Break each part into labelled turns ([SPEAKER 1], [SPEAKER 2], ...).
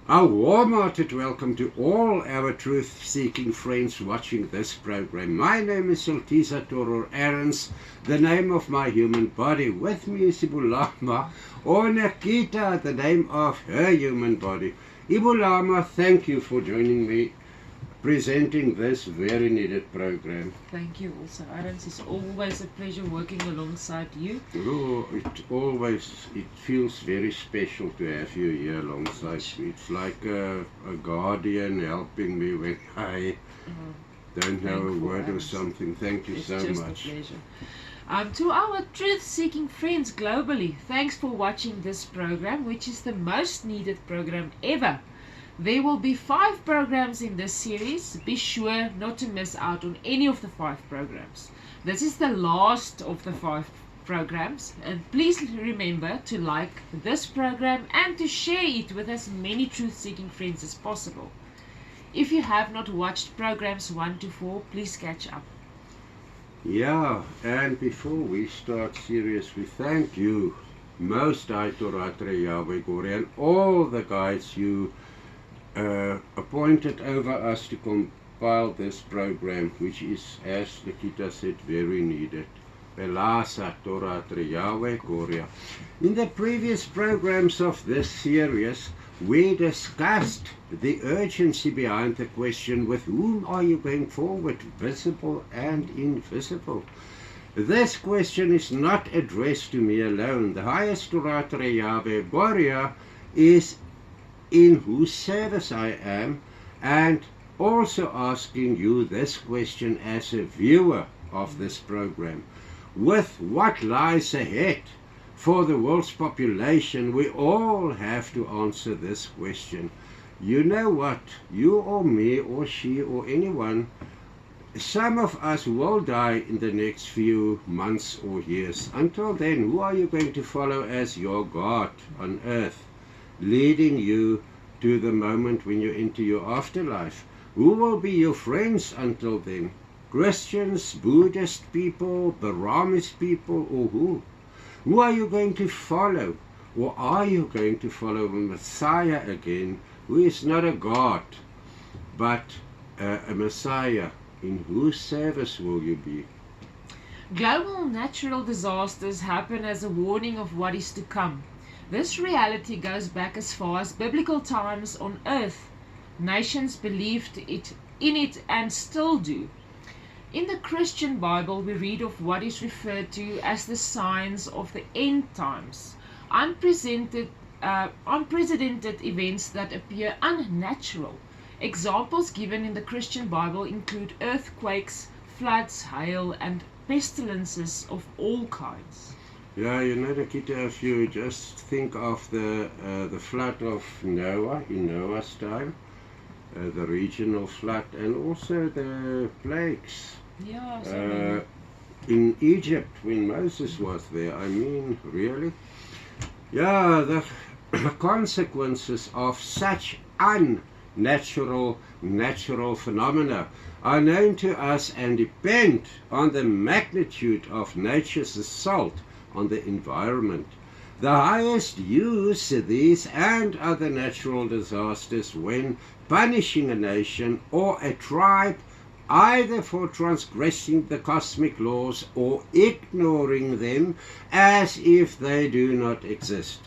[SPEAKER 1] A warm-hearted welcome to all our truth-seeking friends watching this program. My name is Sultisa Toror Arons, the name of my human body. With me is Ibulama, or Nikita, the name of her human body. Ibulama, thank you for joining me, presenting this very needed program.
[SPEAKER 2] Thank you also, Arons. It's always a pleasure working alongside you.
[SPEAKER 1] Oh, it feels very special to have you here alongside me. It's like a guardian helping me when I don't know a word or something. Thank you so much.
[SPEAKER 2] It's just a pleasure. To our truth-seeking friends globally, thanks for watching this program, which is the most needed program ever. There will be 5 programs in this series. Be sure not to miss out on any of the 5 programs. This is the last of the 5 programs, and please remember to like this program and to share it with as many truth-seeking friends as possible. If you have not watched programs 1 to 4, please catch up.
[SPEAKER 1] Yeah, and before we start seriously, thank you, Most High Torata, JAWE, GORIA, and all the guides you appointed over us to compile this program, which is, as Nikita said, very needed. Belasa, Torata, JAWE, GORIA. In the previous programs of this series, we discussed the urgency behind the question, with whom are you going forward, visible and invisible? This question is not addressed to me alone. The highest Torata, JAWE, GORIA is in whose service I am, and also asking you this question as a viewer of this program. With what lies ahead for the world's population, we all have to answer this question. You know what? You or me or she or anyone, some of us will die in the next few months or years. Until then, who are you going to follow as your God on earth, leading you to the moment when you enter your afterlife? Who will be your friends until then? Christians, Buddhist people, Beramis people, or who? Who are you going to follow? Or are you going to follow a Messiah again, who is not a God, but a Messiah? In whose service will you be?
[SPEAKER 2] Global natural disasters happen as a warning of what is to come. This reality goes back as far as biblical times on earth. Nations believed in it and still do. In the Christian Bible, we read of what is referred to as the signs of the end times, unprecedented events that appear unnatural. Examples given in the Christian Bible include earthquakes, floods, hail, and pestilences of all kinds.
[SPEAKER 1] Yeah, you know, Nikita, if you just think of the flood of Noah in Noah's time, the regional flood, and also the plagues in Egypt when Moses was there. I mean, really? Yeah, the consequences of such natural phenomena are known to us and depend on the magnitude of nature's assault on the environment. The highest use these and other natural disasters when punishing a nation or a tribe either for transgressing the cosmic laws or ignoring them as if they do not exist.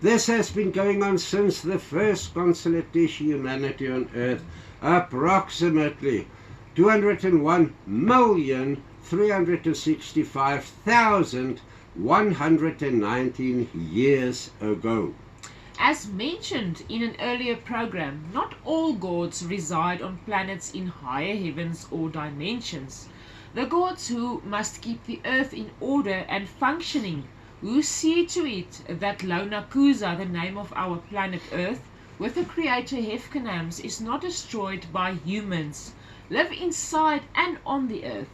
[SPEAKER 1] This has been going on since the first consolidation humanity on earth, approximately 201,365,119 years ago.
[SPEAKER 2] As mentioned in an earlier program, not all gods reside on planets in higher heavens or dimensions. The gods who must keep the earth in order and functioning, who see to it that Launakuza, the name of our planet Earth, with the creator Hefkanams, is not destroyed by humans, live inside and on the earth.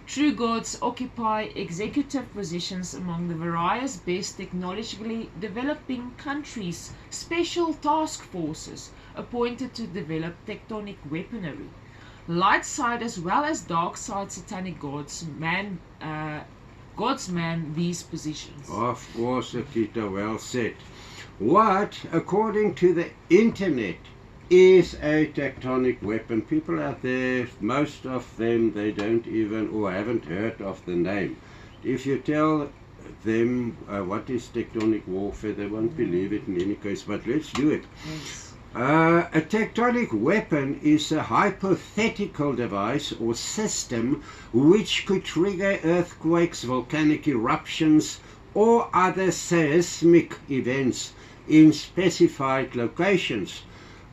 [SPEAKER 2] True gods occupy executive positions among the various best technologically developing countries, special task forces appointed to develop tectonic weaponry. Light side as well as dark side satanic gods man these positions.
[SPEAKER 1] Of course, Akita, well said. What, according to the internet, is a tectonic weapon? People out there, most of them, they don't even or haven't heard of the name. If you tell them what is tectonic warfare, they won't believe it in any case, but let's do it.
[SPEAKER 2] Yes.
[SPEAKER 1] A tectonic weapon is a hypothetical device or system which could trigger earthquakes, volcanic eruptions, or other seismic events in specified locations.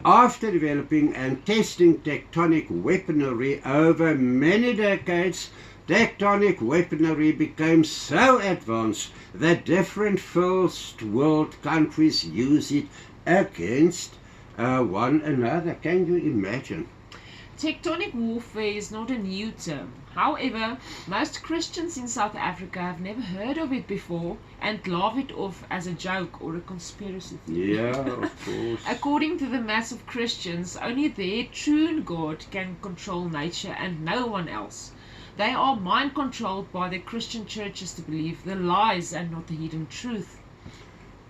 [SPEAKER 1] After developing and testing tectonic weaponry over many decades, tectonic weaponry became so advanced that different first world countries use it against one another. Can you imagine?
[SPEAKER 2] Tectonic warfare is not a new term. However, most Christians in South Africa have never heard of it before and laugh it off as a joke or a conspiracy theory.
[SPEAKER 1] Yeah, of course.
[SPEAKER 2] According to the mass of Christians, only their true God can control nature and no one else. They are mind controlled by the Christian churches to believe the lies and not the hidden truth.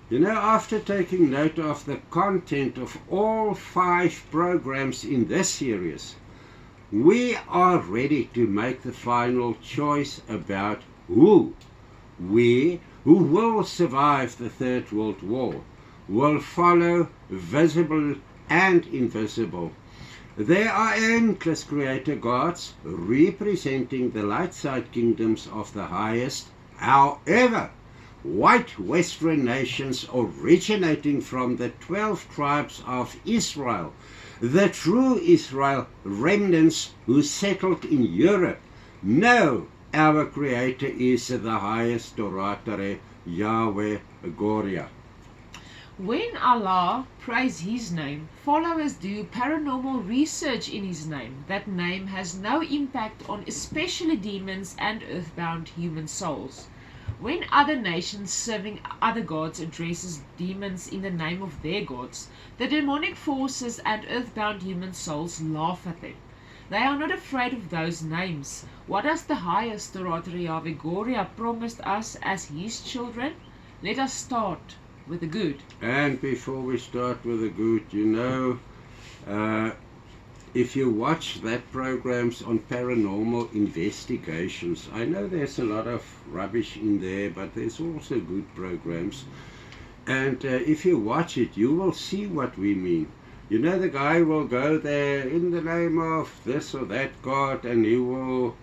[SPEAKER 1] You know, after taking note of the content of all 5 programs in this series, we are ready to make the final choice about who will survive the Third World War, will follow visible and invisible. There are endless creator gods representing the light side kingdoms of the highest. However, white Western nations originating from the 12 tribes of Israel, the true Israel remnants who settled in Europe, know our Creator is the highest Torata, JAWE, GORIA.
[SPEAKER 2] When Allah praise His name, followers do paranormal research in His name. That name has no impact on especially demons and earthbound human souls. When other nations serving other gods addresses demons in the name of their gods, the demonic forces and earthbound human souls laugh at them. They are not afraid of those names. What does the highest Torata JAWE GORIA promised us as His children? Let us start with the good.
[SPEAKER 1] And before we start with the good, you know, if you watch that programs on paranormal investigations, I know there's a lot of rubbish in there, but there's also good programs. And if you watch it, you will see what we mean. You know, the guy will go there in the name of this or that god, and he will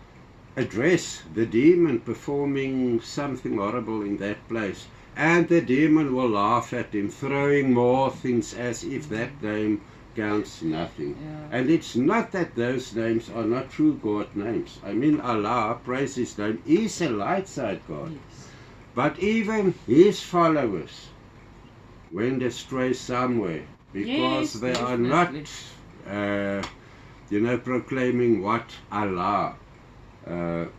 [SPEAKER 1] address the demon performing something horrible in that place. And the demon will laugh at him, throwing more things as if that name counts nothing.
[SPEAKER 2] Yeah.
[SPEAKER 1] And it's not that those names are not true God names. I mean, Allah, praise His name, is a light side God.
[SPEAKER 2] Yes.
[SPEAKER 1] But even His followers went astray somewhere because
[SPEAKER 2] Yes,
[SPEAKER 1] they are not,
[SPEAKER 2] definitely.
[SPEAKER 1] you know, proclaiming what Allah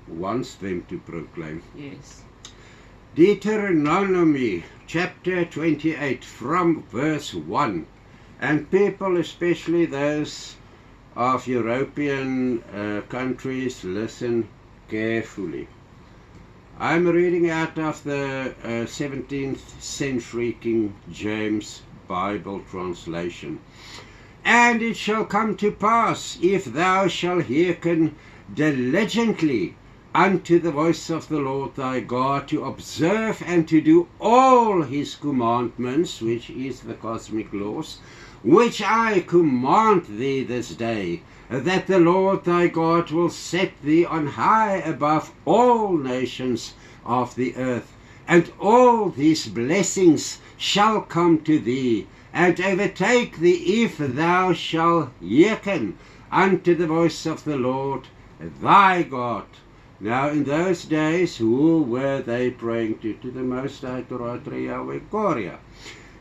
[SPEAKER 1] wants them to proclaim.
[SPEAKER 2] Yes.
[SPEAKER 1] Deuteronomy chapter 28 from verse 1. And people, especially those of European countries, listen carefully. I'm reading out of the 17th century King James Bible translation. And it shall come to pass, if thou shalt hearken diligently unto the voice of the Lord thy God, to observe and to do all His commandments, which is the cosmic laws, which I command thee this day, that the Lord thy God will set thee on high above all nations of the earth, and all these blessings shall come to thee, and overtake thee, if thou shalt hearken unto the voice of the Lord thy God. Now in those days, who were they praying to? To the Most High Torata JAWE GORIA.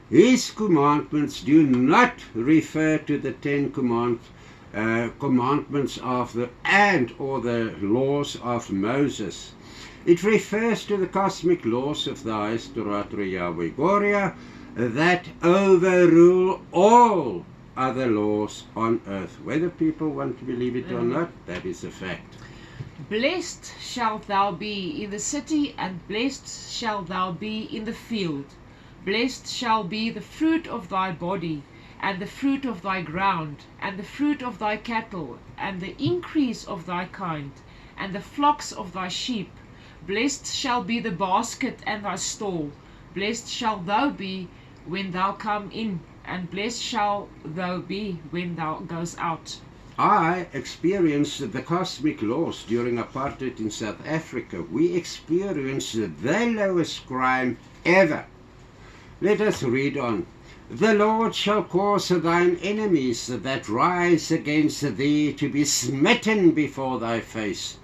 [SPEAKER 1] His commandments do not refer to the 10 commandments of the or the laws of Moses. It refers to the cosmic laws of the highest Torata JAWE GORIA that overrule all other laws on earth. Whether people want to believe it or not, that is a fact.
[SPEAKER 2] Blessed shalt thou be in the city, and blessed shalt thou be in the field. Blessed shall be the fruit of thy body, and the fruit of thy ground, and the fruit of thy cattle, and the increase of thy kind, and the flocks of thy sheep. Blessed shall be the basket and thy store. Blessed shall thou be when thou come in, and blessed shall thou be when thou goes out.
[SPEAKER 1] I experienced the cosmic laws during apartheid in South Africa. We experienced the lowest crime ever. Let us read on. The Lord shall cause thine enemies that rise against thee to be smitten before thy face.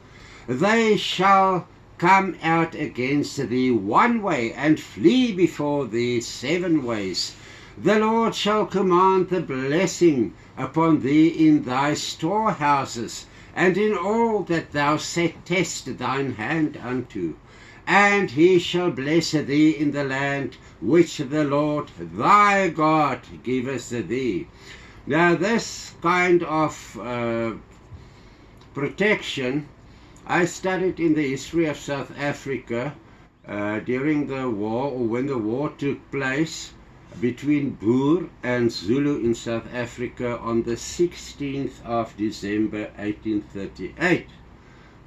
[SPEAKER 1] They shall come out against thee one way, and flee before thee 7 ways. The Lord shall command the blessing upon thee in thy storehouses, and in all that thou settest thine hand unto. And he shall bless thee in the land which the Lord thy God giveth thee. Now this kind of protection I studied in the history of South Africa during the war, or when the war took place between Boer and Zulu in South Africa on the 16th of December 1838.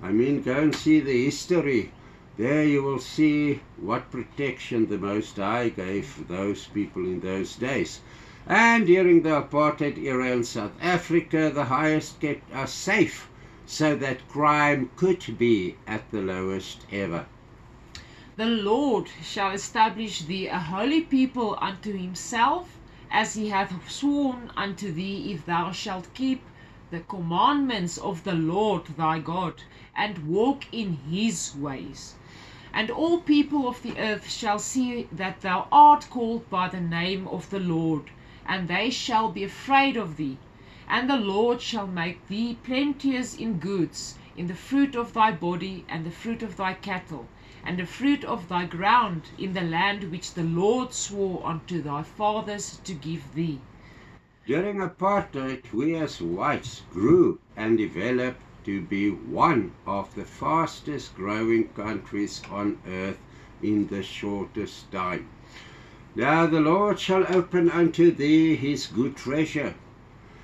[SPEAKER 1] I mean, go and see the history. There you will see what protection the Most High gave those people in those days. And during the apartheid era in South Africa, the highest kept us safe, so that crime could be at the lowest ever.
[SPEAKER 2] The Lord shall establish thee a holy people unto himself, as he hath sworn unto thee, if thou shalt keep the commandments of the Lord thy God, and walk in his ways. And all people of the earth shall see that thou art called by the name of the Lord, and they shall be afraid of thee. And the Lord shall make thee plenteous in goods, in the fruit of thy body, and the fruit of thy cattle, and the fruit of thy ground, in the land which the Lord swore unto thy fathers to give thee.
[SPEAKER 1] During apartheid, we as whites grew and developed to be one of the fastest growing countries on earth in the shortest time. Now the Lord shall open unto thee his good treasure,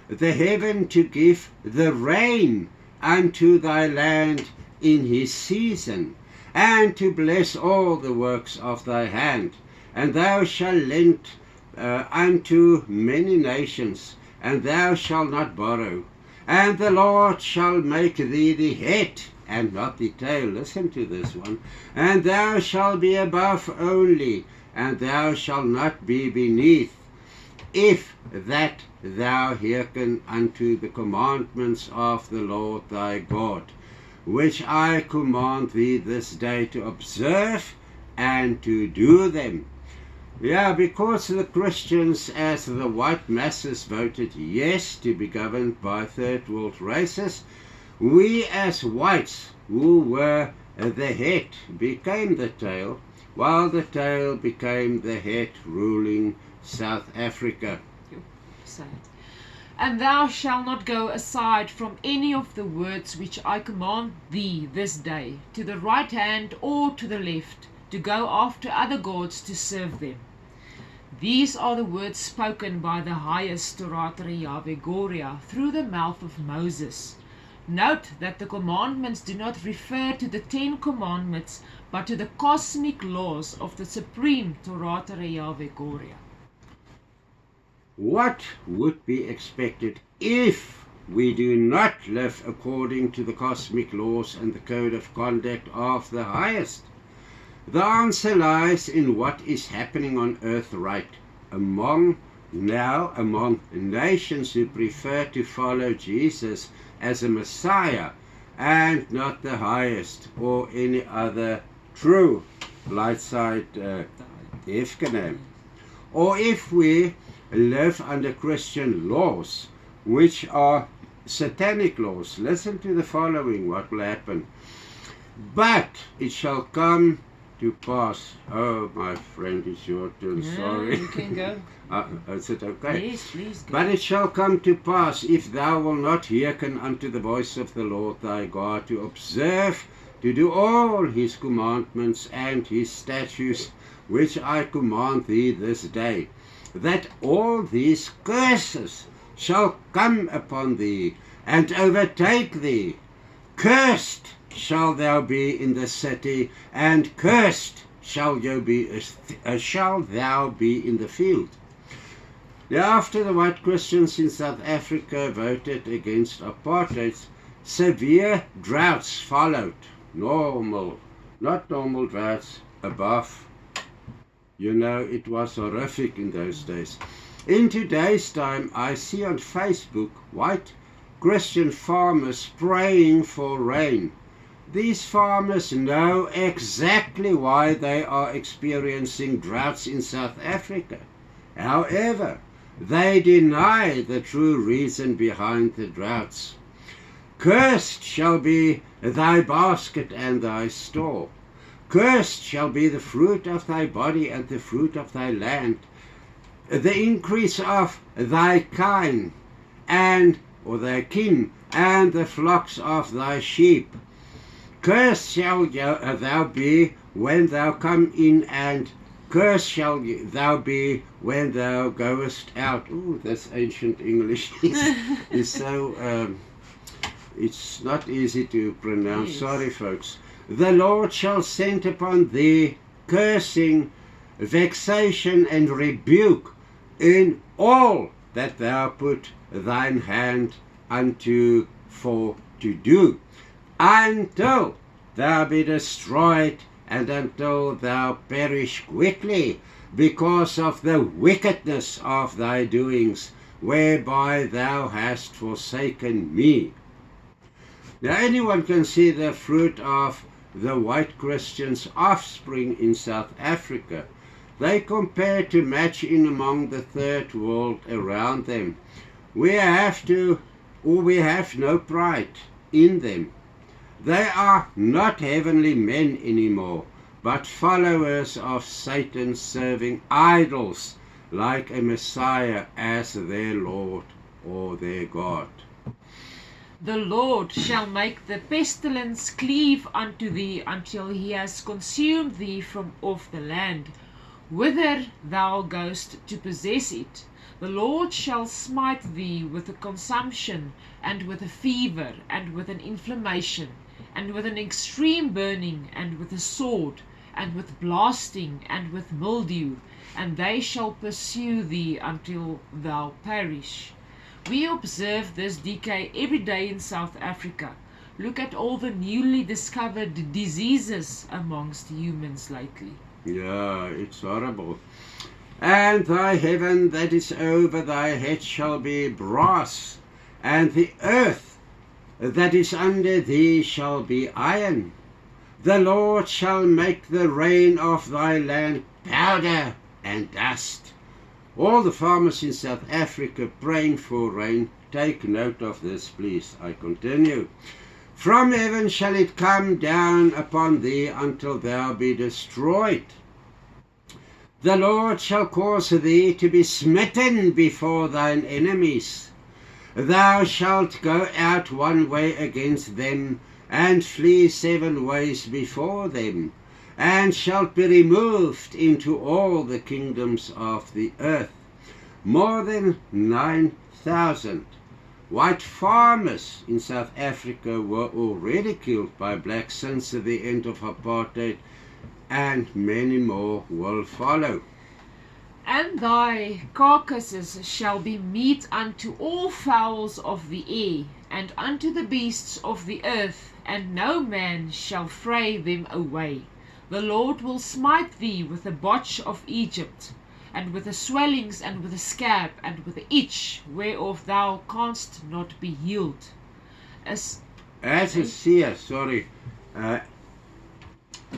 [SPEAKER 1] the heaven to give the rain unto thy land in his season, and to bless all the works of thy hand. And thou shalt lend unto many nations, and thou shalt not borrow. And the Lord shall make thee the head, and not the tail. Listen to this one. And thou shalt be above only, and thou shalt not be beneath, if that thou hearken unto the commandments of the Lord thy God, which I command thee this day to observe and to do them. Yeah, because the Christians, as the white masses, voted yes to be governed by third world races, we as whites, who were the head, became the tail, while the tail became the head, ruling South Africa.
[SPEAKER 2] And thou shalt not go aside from any of the words which I command thee this day, to the right hand or to the left, to go after other gods to serve them. These are the words spoken by the highest Torata JAWE GORIA through the mouth of Moses. Note that the commandments do not refer to the 10 commandments, but to the cosmic laws of the supreme Torata JAWE GORIA.
[SPEAKER 1] What would be expected if we do not live according to the cosmic laws and the code of conduct of the highest? The answer lies in what is happening on earth right among nations who prefer to follow Jesus as a Messiah and not the highest or any other true light side Efkenaam. Or if we live under Christian laws, which are satanic laws. Listen to the following, what will happen. But it shall come to pass. Oh, my friend, it's your turn.
[SPEAKER 2] No,
[SPEAKER 1] sorry.
[SPEAKER 2] you can go.
[SPEAKER 1] Is it okay?
[SPEAKER 2] Yes, please go.
[SPEAKER 1] But it shall come to pass, if thou wilt not hearken unto the voice of the Lord thy God, to observe, to do all his commandments and his statutes, which I command thee this day, that all these curses shall come upon thee and overtake thee. Cursed shall thou be in the city, and cursed shall thou be in the field. Now, after the white Christians in South Africa voted against apartheid, severe droughts followed. Not normal droughts, above. You know, it was horrific in those days. In today's time, I see on Facebook white Christian farmers praying for rain. These farmers know exactly why they are experiencing droughts in South Africa. However, they deny the true reason behind the droughts. Cursed shall be thy basket and thy store. Cursed shall be the fruit of thy body and the fruit of thy land, the increase of thy kine or thy kin, and the flocks of thy sheep. Cursed shall thou be when thou come in, and cursed shall thou be when thou goest out. Ooh, this ancient English is so, it's not easy to pronounce. Yes. Sorry, folks. The Lord shall send upon thee cursing, vexation, and rebuke in all that thou put thine hand unto for to do, until thou be destroyed, and until thou perish quickly, because of the wickedness of thy doings, whereby thou hast forsaken me. Now anyone can see the fruit of the white Christians' offspring in South Africa. They compare to match in among the third world around them. We have no pride in them. They are not heavenly men anymore, but followers of Satan, serving idols like a Messiah as their Lord or their God.
[SPEAKER 2] The Lord shall make the pestilence cleave unto thee until he has consumed thee from off the land, whither thou goest to possess it. The Lord shall smite thee with a consumption, and with a fever, and with an inflammation, and with an extreme burning, and with a sword, and with blasting, and with mildew, and they shall pursue thee until thou perish. We observe this decay every day in South Africa. Look at all the newly discovered diseases amongst humans lately.
[SPEAKER 1] Yeah, it's horrible. And thy heaven that is over thy head shall be brass, and the earth that is under thee shall be iron. The Lord shall make the rain of thy land powder and dust. All the farmers in South Africa praying for rain, take note of this, please. I continue. From heaven shall it come down upon thee until thou be destroyed. The Lord shall cause thee to be smitten before thine enemies. Thou shalt go out one way against them, and flee 7 ways before them, and shalt be removed into all the kingdoms of the earth. More than 9,000 white farmers in South Africa were already killed by blacks since the end of apartheid, and many more will follow.
[SPEAKER 2] And thy carcasses shall be meat unto all fowls of the air, and unto the beasts of the earth, and no man shall fray them away. The Lord will smite thee with the botch of Egypt, and with the swellings, and with the scab, and with the itch, whereof thou canst not be healed.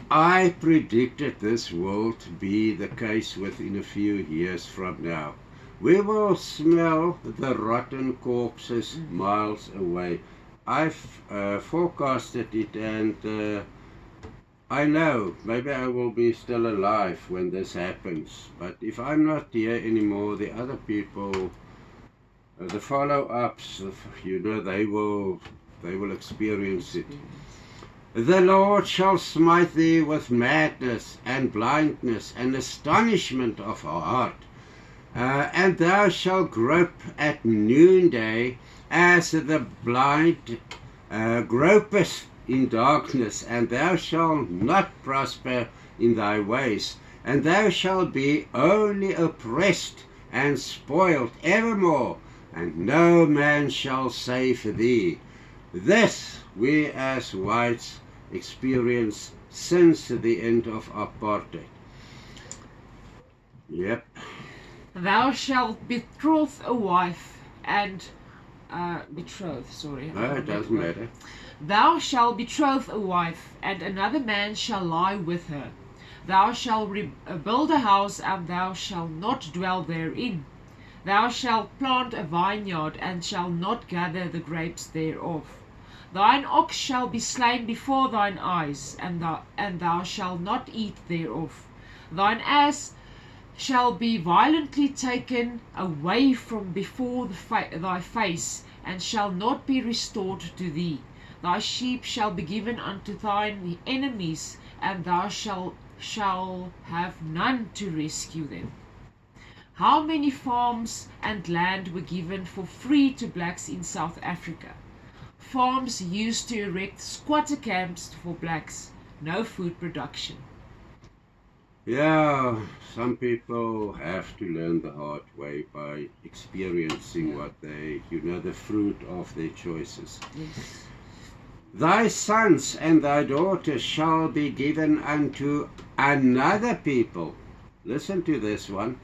[SPEAKER 1] I predicted this will be the case within a few years from now. We will smell the rotten corpses miles away. I've forecasted it, and I know maybe I will be still alive when this happens. But if I'm not here anymore, the other people, the follow-ups, you know, they will experience it. The Lord shall smite thee with madness and blindness and astonishment of heart. And thou shalt grope at noonday, as the blind gropeth in darkness, and thou shalt not prosper in thy ways, and thou shalt be only oppressed and spoiled evermore, and no man shall save thee. This we as whites experience since the end of apartheid. Yep.
[SPEAKER 2] Thou shalt betroth a wife and
[SPEAKER 1] No, it doesn't matter.
[SPEAKER 2] Thou shalt betroth a wife, and another man shall lie with her. Thou shalt build a house, and thou shalt not dwell therein. Thou shalt plant a vineyard, and shalt not gather the grapes thereof. Thine ox shall be slain before thine eyes, and thou shalt not eat thereof. Thine ass shall be violently taken away from before thy face, and shall not be restored to thee. Thy sheep shall be given unto thine enemies, and thou shalt have none to rescue them. How many farms and land were given for free to blacks in South Africa? Farms used to erect squatter camps for blacks. No food production.
[SPEAKER 1] Yeah, some people have to learn the hard way by experiencing what the fruit of their choices.
[SPEAKER 2] Yes.
[SPEAKER 1] Thy sons and thy daughters shall be given unto another people. Listen to this one.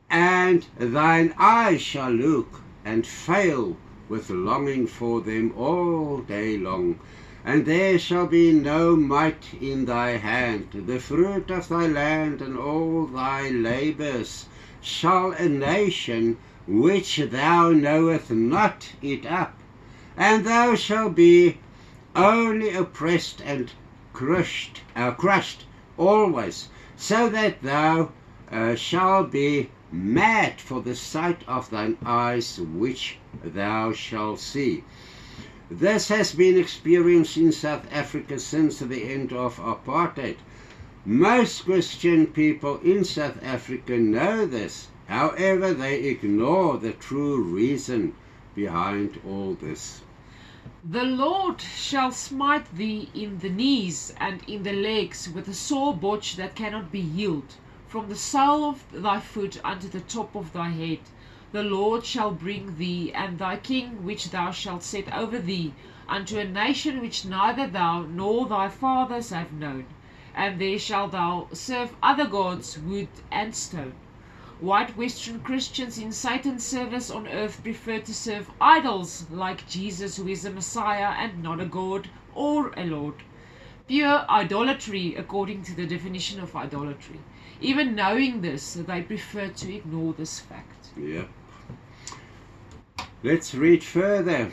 [SPEAKER 1] And thine eyes shall look and fail with longing for them all day long. And there shall be no might in thy hand. The fruit of thy land and all thy labours shall a nation which thou knowest not eat up. And thou shalt be only oppressed and crushed always, so that thou shalt be mad for the sight of thine eyes which thou shalt see. This has been experienced in South Africa since the end of apartheid. Most Christian people in South Africa know this. However, they ignore the true reason behind all this.
[SPEAKER 2] The Lord shall smite thee in the knees and in the legs with a sore botch that cannot be healed, from the sole of thy foot unto the top of thy head. The Lord shall bring thee and thy king which thou shalt set over thee unto a nation which neither thou nor thy fathers have known, and there shalt thou serve other gods, wood and stone. White Western Christians in Satan's service on earth prefer to serve idols like Jesus, who is a Messiah and not a God or a Lord. Pure idolatry according to the definition of idolatry. Even knowing this, they prefer to ignore this fact.
[SPEAKER 1] Yep. Let's read further.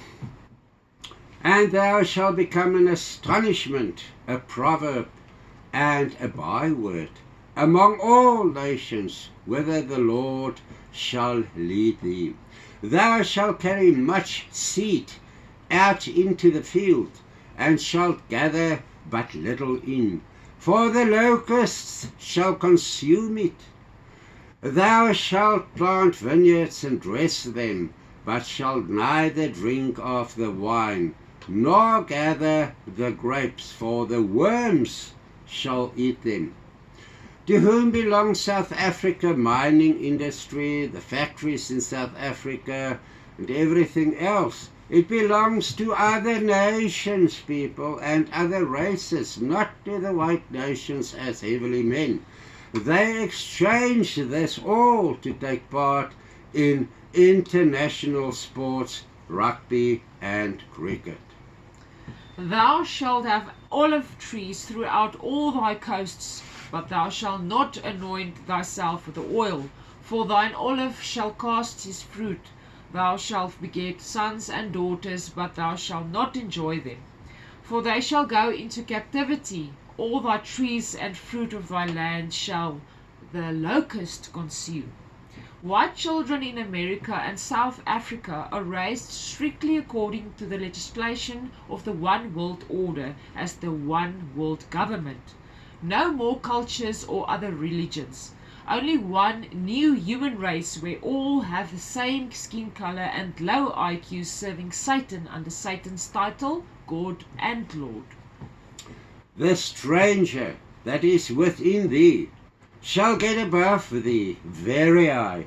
[SPEAKER 1] And thou shalt become an astonishment, a proverb, and a byword among all nations, whither the Lord shall lead thee. Thou shalt carry much seed out into the field, and shalt gather but little in, for the locusts shall consume it. Thou shalt plant vineyards and dress them, but shalt neither drink of the wine, nor gather the grapes, for the worms shall eat them. To whom belongs South Africa mining industry, the factories in South Africa, and everything else? It belongs to other nations, people, and other races, not to the white nations as heavenly men. They exchange this all to take part in international sports, rugby and cricket.
[SPEAKER 2] Thou shalt have olive trees throughout all thy coasts, but thou shalt not anoint thyself with oil, for thine olive shall cast his fruit. Thou shalt beget sons and daughters, but thou shalt not enjoy them. For they shall go into captivity. All thy trees and fruit of thy land shall the locust consume. White children in America and South Africa are raised strictly according to the legislation of the One World Order as the One World Government. No more cultures or other religions. Only one new human race where all have the same skin color and low IQ, serving Satan under Satan's title, God and Lord.
[SPEAKER 1] The stranger that is within thee shall get above thee very high,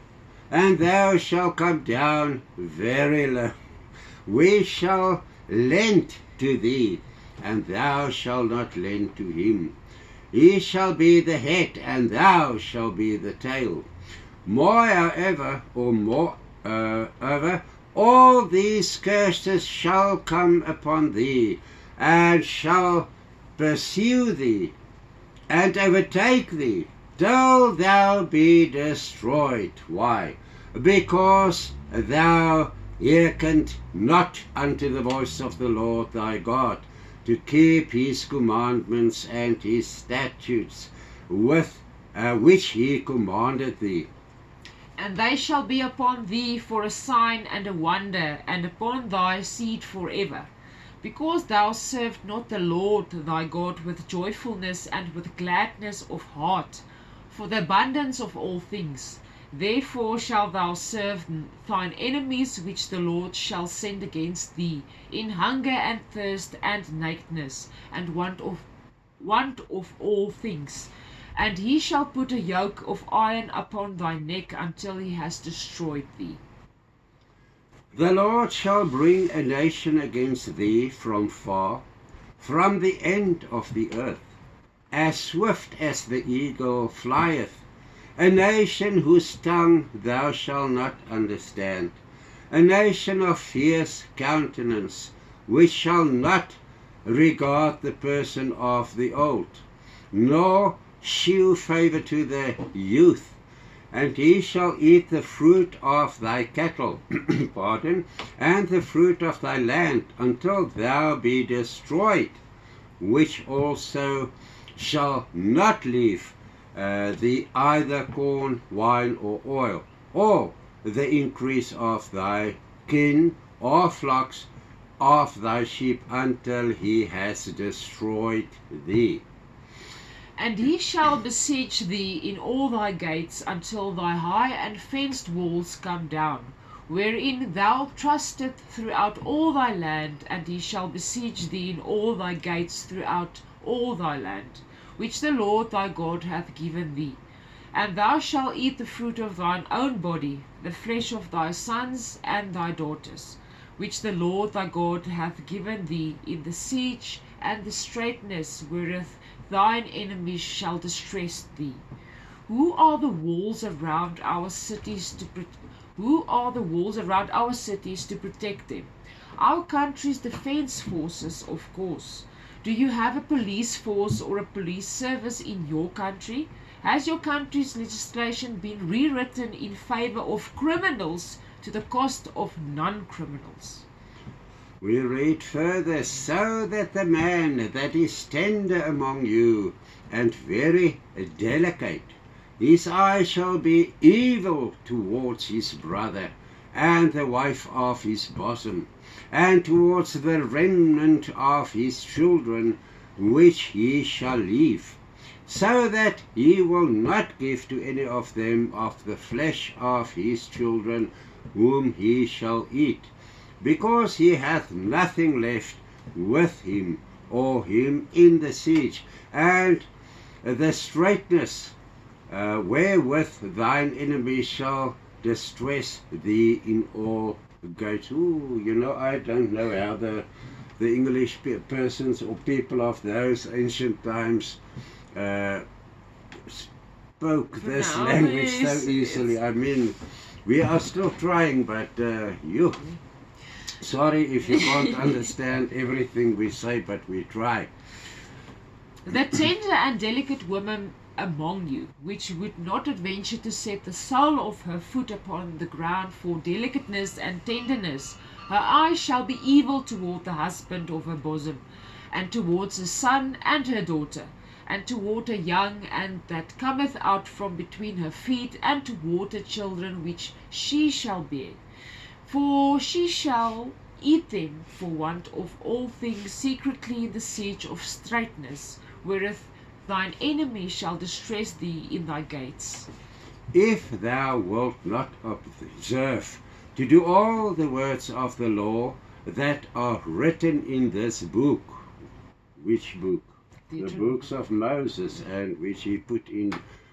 [SPEAKER 1] and thou shalt come down very low. We shall lend to thee, and thou shalt not lend to him. He shall be the head, and thou shalt be the tail. Moreover, all these curses shall come upon thee, and shall pursue thee, and overtake thee, till thou be destroyed. Why? Because thou hearkened not unto the voice of the Lord thy God, to keep his commandments and his statutes, with which he commanded thee.
[SPEAKER 2] And they shall be upon thee for a sign and a wonder, and upon thy seed forever. Because thou served not the Lord thy God with joyfulness and with gladness of heart, for the abundance of all things. Therefore shalt thou serve thine enemies which the Lord shall send against thee, in hunger and thirst and nakedness, and want of all things. And he shall put a yoke of iron upon thy neck until he has destroyed thee.
[SPEAKER 1] The Lord shall bring a nation against thee from far, from the end of the earth, as swift as the eagle flieth, a nation whose tongue thou shalt not understand, a nation of fierce countenance, which shall not regard the person of the old, nor shew favour to the youth. And he shall eat the fruit of thy cattle, and the fruit of thy land, until thou be destroyed, which also shall not leave thee either corn, wine, or oil, or the increase of thy kin, or flocks of thy sheep, until he has destroyed thee.
[SPEAKER 2] And he shall besiege thee in all thy gates, until thy high and fenced walls come down, wherein thou trustest throughout all thy land. And he shall besiege thee in all thy gates throughout all thy land, which the Lord thy God hath given thee. And thou shalt eat the fruit of thine own body, the flesh of thy sons and thy daughters, which the Lord thy God hath given thee, in the siege and the straitness wherewith thine enemies shall distress thee. Who are the walls around our cities to protect them? Our country's defense forces, of course. Do you have a police force or a police service in your country? Has your country's legislation been rewritten in favor of criminals to the cost of non-criminals?
[SPEAKER 1] We read further, so that the man that is tender among you and very delicate, his eye shall be evil towards his brother and the wife of his bosom, and towards the remnant of his children, which he shall leave, so that he will not give to any of them of the flesh of his children, whom he shall eat, because he hath nothing left with him, or him in the siege, and the straitness wherewith thine enemies shall distress thee in all gates. Ooh, I don't know how the English persons or people of those ancient times spoke this language so easily. I mean, we are still trying, but sorry if you can't understand everything we say, but we try.
[SPEAKER 2] The tender and delicate woman among you, which would not adventure to set the sole of her foot upon the ground for delicateness and tenderness, her eye shall be evil toward the husband of her bosom, and towards her son and her daughter, and to water young, and that cometh out from between her feet, and to water children which she shall bear. For she shall eat them for want of all things secretly in the siege of straitness, wherewith thine enemy shall distress thee in thy gates.
[SPEAKER 1] If thou wilt not observe to do all the words of the law that are written in this book. Which book? The books of Moses, and which he put in,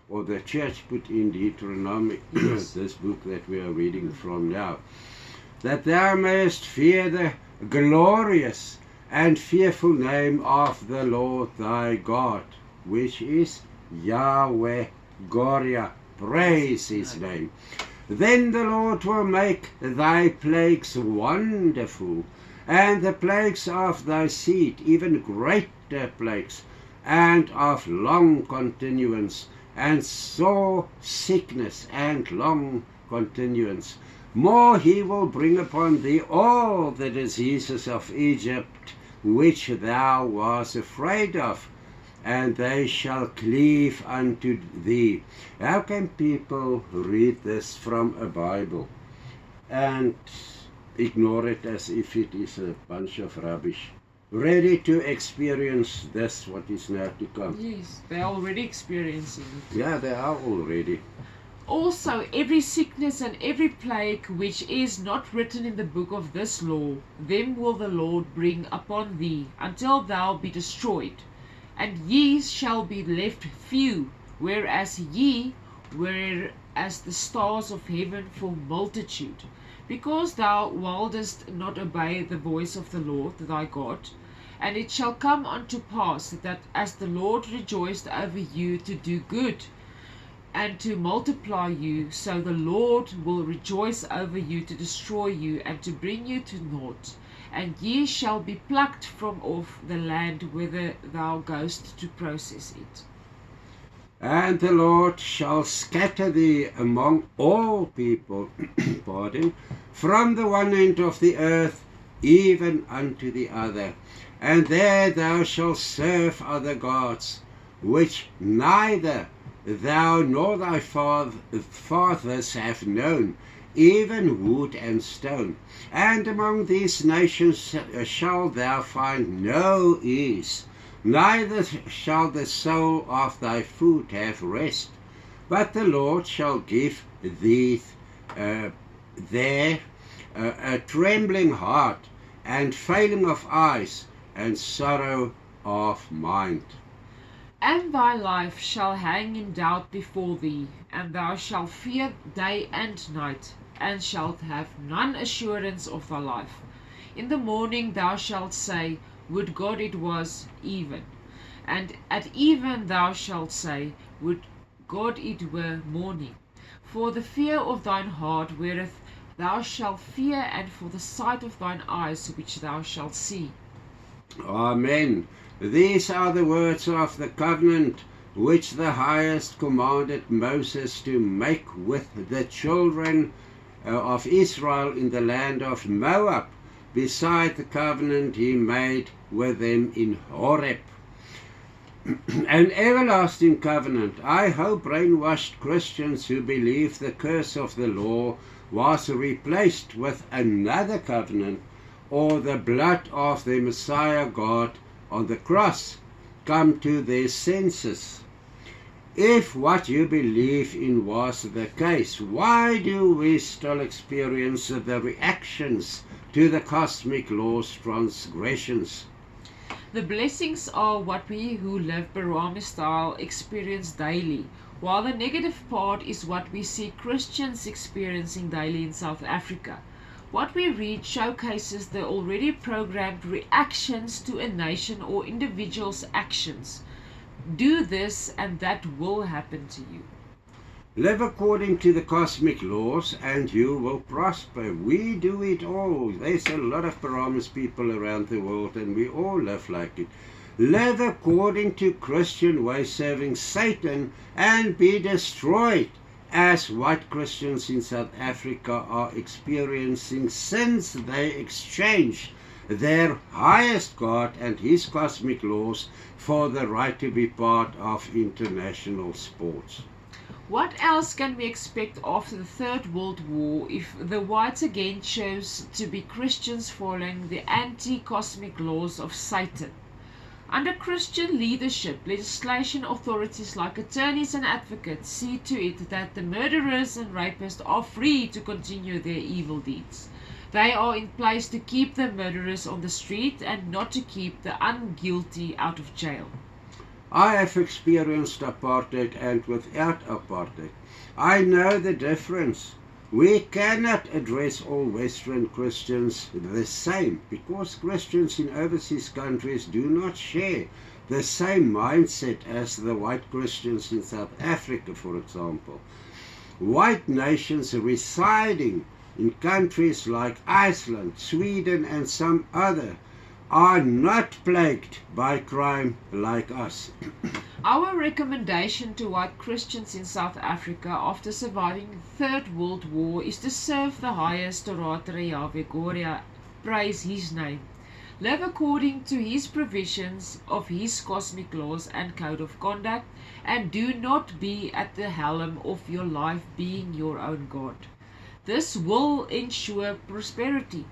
[SPEAKER 1] or the church put in Deuteronomy,
[SPEAKER 2] Yes.
[SPEAKER 1] this book that we are reading from now. That thou mayest fear the glorious and fearful name of the Lord thy God, which is Yahweh, GORIA. Praise his name. Then the Lord will make thy plagues wonderful, and the plagues of thy seed even greater plagues, and of long continuance, and sore sickness and long continuance. More he will bring upon thee all the diseases of Egypt, which thou wast afraid of, and they shall cleave unto thee. How can people read this from a Bible and ignore it as if it is a bunch of rubbish? Ready to experience this, what is now to come.
[SPEAKER 2] Yes, they're already experiencing it.
[SPEAKER 1] Yeah, they are already.
[SPEAKER 2] Also, every sickness and every plague which is not written in the book of this law, them will the Lord bring upon thee, until thou be destroyed. And ye shall be left few, whereas ye were as the stars of heaven for multitude, because thou wildest not obey the voice of the Lord thy God. And it shall come unto pass that as the Lord rejoiced over you to do good, and to multiply you, so the Lord will rejoice over you to destroy you, and to bring you to naught. And ye shall be plucked from off the land whither thou goest to possess it.
[SPEAKER 1] And the Lord shall scatter thee among all people, pardon, from the one end of the earth even unto the other. And there thou shalt serve other gods, which neither thou nor thy fathers have known, even wood and stone. And among these nations shalt thou find no ease, neither shall the sole of thy foot have rest. But the Lord shall give thee there a trembling heart, and failing of eyes, and sorrow of mind.
[SPEAKER 2] And thy life shall hang in doubt before thee, and thou shalt fear day and night, and shalt have none assurance of thy life. In the morning thou shalt say, Would God it was even. And at even thou shalt say, Would God it were morning. For the fear of thine heart wherewith thou shalt fear, and for the sight of thine eyes which thou shalt see.
[SPEAKER 1] Amen. These are the words of the covenant which the highest commanded Moses to make with the children of Israel in the land of Moab, beside the covenant he made with them in Horeb. An everlasting covenant. I hope brainwashed Christians who believe the curse of the law was replaced with another covenant, or the blood of the Messiah God on the cross, come to their senses. If what you believe in was the case, why do we still experience the reactions to the cosmic law's transgressions?
[SPEAKER 2] The blessings are what we who live Beramis style experience daily, while the negative part is what we see Christians experiencing daily in South Africa. What we read showcases the already programmed reactions to a nation or individual's actions. Do this and that will happen to you.
[SPEAKER 1] Live according to the cosmic laws and you will prosper. We do it all. There's a lot of Beramis people around the world and we all live like it. Live according to Christian ways, serving Satan, and be destroyed, as white Christians in South Africa are experiencing since they exchanged their highest God and his cosmic laws for the right to be part of international sports.
[SPEAKER 2] What else can we expect after the Third World War if the whites again chose to be Christians following the anti-cosmic laws of Satan? Under Christian leadership, legislation authorities like attorneys and advocates see to it that the murderers and rapists are free to continue their evil deeds. They are in place to keep the murderers on the street and not to keep the unguilty out of jail.
[SPEAKER 1] I have experienced apartheid and without apartheid. I know the difference. We cannot address all Western Christians the same because Christians in overseas countries do not share the same mindset as the white Christians in South Africa, for example. White nations residing in countries like Iceland, Sweden and some other are not plagued by crime like us.
[SPEAKER 2] Our recommendation to white Christians in South Africa after surviving the Third World War is to serve the highest Torata, JAWE, GORIA, praise his name, live according to his provisions of his cosmic laws and code of conduct, and do not be at the helm of your life being your own God. This will ensure prosperity.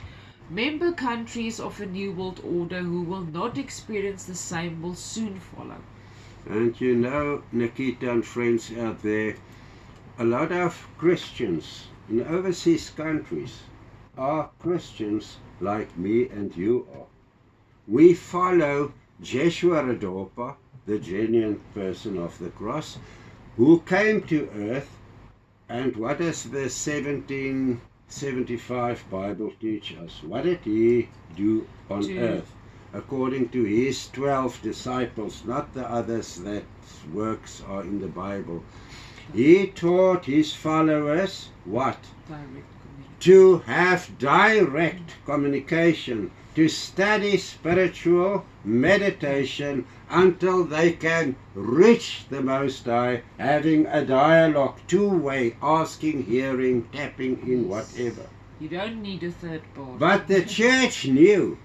[SPEAKER 2] Member countries of the New World Order who will not experience the same will soon follow.
[SPEAKER 1] And you know, Nikita and friends out there, a lot of Christians in overseas countries are Christians like me and you are. We follow Joshua Radopa, the genuine person of the cross, who came to earth, and what does the 1775 Bible teach us? What did he do on earth? According to his 12 disciples, not the others that works are in the Bible. He taught his followers what? To have direct communication, to study spiritual meditation until they can reach the Most High, having a dialogue, two-way, asking, hearing, tapping in, whatever.
[SPEAKER 2] You don't need a third part.
[SPEAKER 1] But the church knew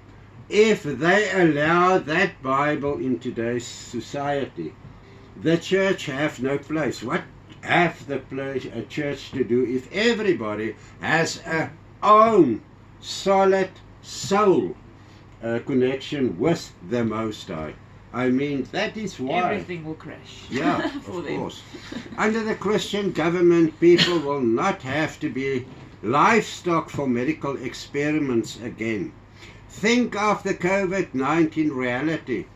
[SPEAKER 1] if they allow that Bible in today's society, the church have no place. What have the place a church to do if everybody has a own solid soul connection with the Most High? I mean, that is why
[SPEAKER 2] everything will crash.
[SPEAKER 1] Yeah, of course. Under the Christian government, people will not have to be livestock for medical experiments again. Think of the COVID-19 reality.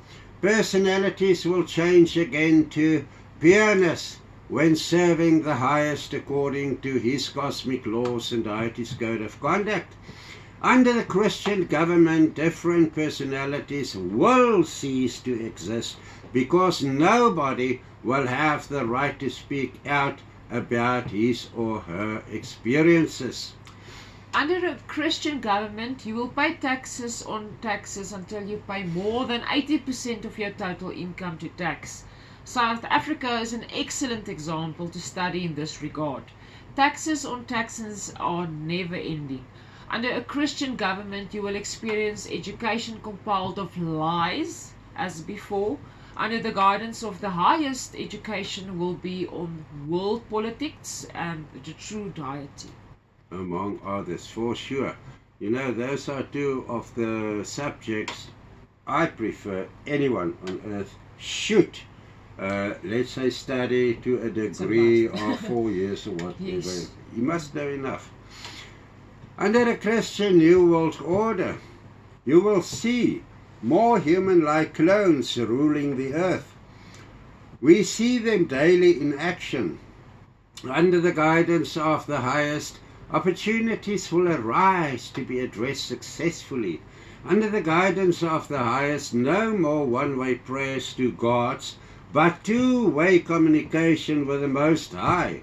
[SPEAKER 1] Personalities will change again to pureness when serving the highest according to his cosmic laws and his code of conduct. Under the Christian government, different personalities will cease to exist because nobody will have the right to speak out about his or her experiences.
[SPEAKER 2] Under a Christian government, you will pay taxes on taxes until you pay more than 80% of your total income to tax. South Africa is an excellent example to study in this regard. Taxes on taxes are never ending. Under a Christian government, you will experience education compiled of lies as before. Under the guidance of the highest, education will be on world politics and the true deity.
[SPEAKER 1] Among others, for sure. You know, those are two of the subjects I prefer anyone on earth should, let's say, study to a degree of 4 years or whatever.
[SPEAKER 2] Yes.
[SPEAKER 1] You must know enough. Under a Christian New World Order, you will see more human-like clones ruling the earth. We see them daily in action. Under the guidance of the highest, opportunities will arise to be addressed successfully. Under the guidance of the highest, no more one-way prayers to gods, but two-way communication with the Most High.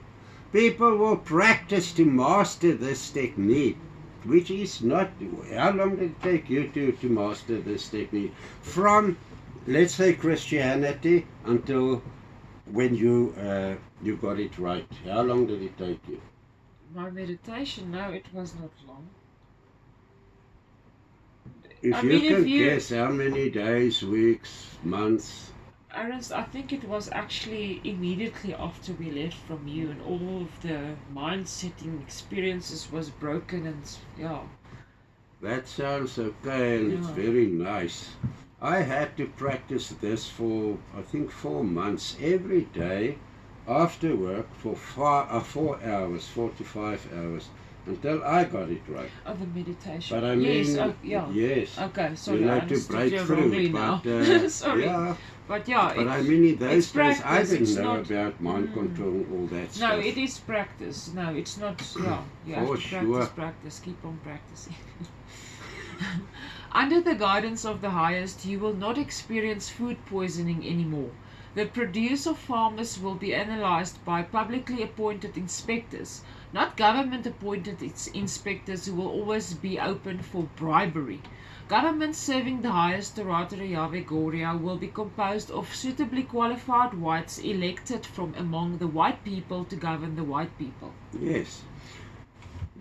[SPEAKER 1] People will practice to master this technique, which is not... How long did it take you to master this technique? From, let's say, Christianity until when you got it right. How long did it take you?
[SPEAKER 2] My meditation, no, it was not long.
[SPEAKER 1] If
[SPEAKER 2] I
[SPEAKER 1] you
[SPEAKER 2] mean, if
[SPEAKER 1] can
[SPEAKER 2] you-
[SPEAKER 1] guess how many days, weeks, months.
[SPEAKER 2] Ernest, I think it was actually immediately after we left from you, and all of the mind-setting experiences was broken, and yeah.
[SPEAKER 1] That sounds okay and it's
[SPEAKER 2] Yeah.
[SPEAKER 1] very nice. I had to practice this for, I think, 4 months every day after work for 4 hours, 4 to 5 hours, until I got it right.
[SPEAKER 2] Oh, the meditation.
[SPEAKER 1] But I
[SPEAKER 2] yes,
[SPEAKER 1] mean,
[SPEAKER 2] yeah.
[SPEAKER 1] yes,
[SPEAKER 2] Okay, sorry,
[SPEAKER 1] you know,
[SPEAKER 2] I
[SPEAKER 1] to
[SPEAKER 2] understood
[SPEAKER 1] break
[SPEAKER 2] you
[SPEAKER 1] through.
[SPEAKER 2] wrongly
[SPEAKER 1] But
[SPEAKER 2] now. Sorry.
[SPEAKER 1] yeah,
[SPEAKER 2] But yeah,
[SPEAKER 1] but I mean, in those
[SPEAKER 2] it's
[SPEAKER 1] days I
[SPEAKER 2] practice,
[SPEAKER 1] didn't
[SPEAKER 2] it's
[SPEAKER 1] know
[SPEAKER 2] not-
[SPEAKER 1] about mind control and all that
[SPEAKER 2] no,
[SPEAKER 1] stuff.
[SPEAKER 2] it is practice. No, it's not. Yeah, you have
[SPEAKER 1] For
[SPEAKER 2] to
[SPEAKER 1] sure.
[SPEAKER 2] practice. Keep on practicing. Under the guidance of the highest, you will not experience food poisoning anymore. The produce of farmers will be analyzed by publicly appointed inspectors, not government appointed inspectors who will always be open for bribery. Governments serving the highest Torata JAWE GORIA will be composed of suitably qualified whites elected from among the white people to govern the white people.
[SPEAKER 1] Yes.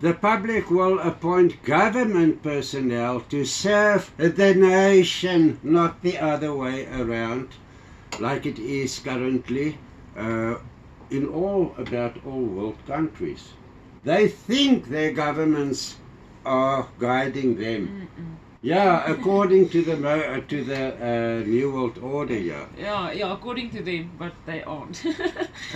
[SPEAKER 1] The public will appoint government personnel to serve the nation, not the other way around, like it is currently in about all world countries. They think their governments are guiding them. Yeah, according to the New World Order, yeah.
[SPEAKER 2] Yeah, according to them, but they aren't.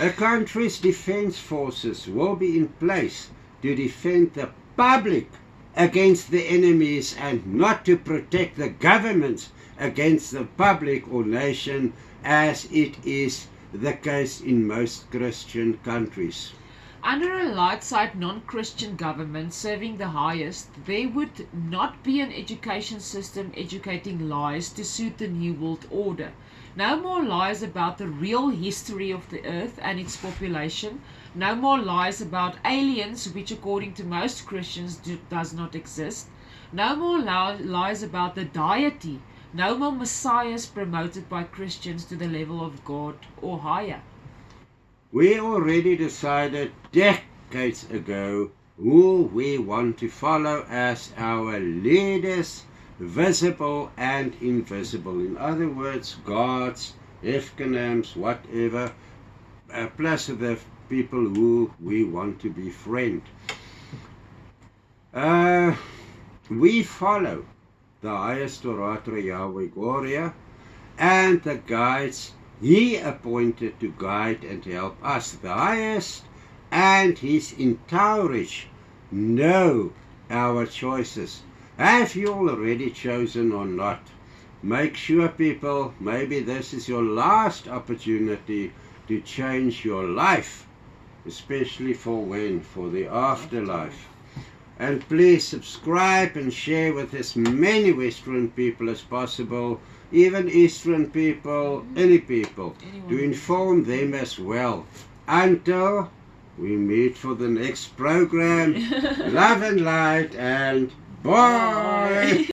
[SPEAKER 1] A country's defense forces will be in place to defend the public against the enemies and not to protect the governments against the public or nation, as it is the case in most Christian countries.
[SPEAKER 2] Under a light side non-Christian government serving the highest, there would not be an education system educating lies to suit the New World Order. No more lies about the real history of the earth and its population. No more lies about aliens, which according to most Christians does not exist. No more lies about the deity. No more messiahs promoted by Christians to the level of God or higher.
[SPEAKER 1] We already decided decades ago who we want to follow as our leaders, visible and invisible. In other words, gods, Efkanams, whatever, plus the people who we want to befriend. We follow the highest Torata JAWE GORIA and the guides He appointed to guide and help us. The highest and his entourage know our choices. Have you already chosen or not? Make sure, people, maybe this is your last opportunity to change your life, especially for when? For the afterlife. And please subscribe and share with as many Western people as possible, even Eastern people, any people, to inform them as well. Until we meet for the next program, love and light, and bye!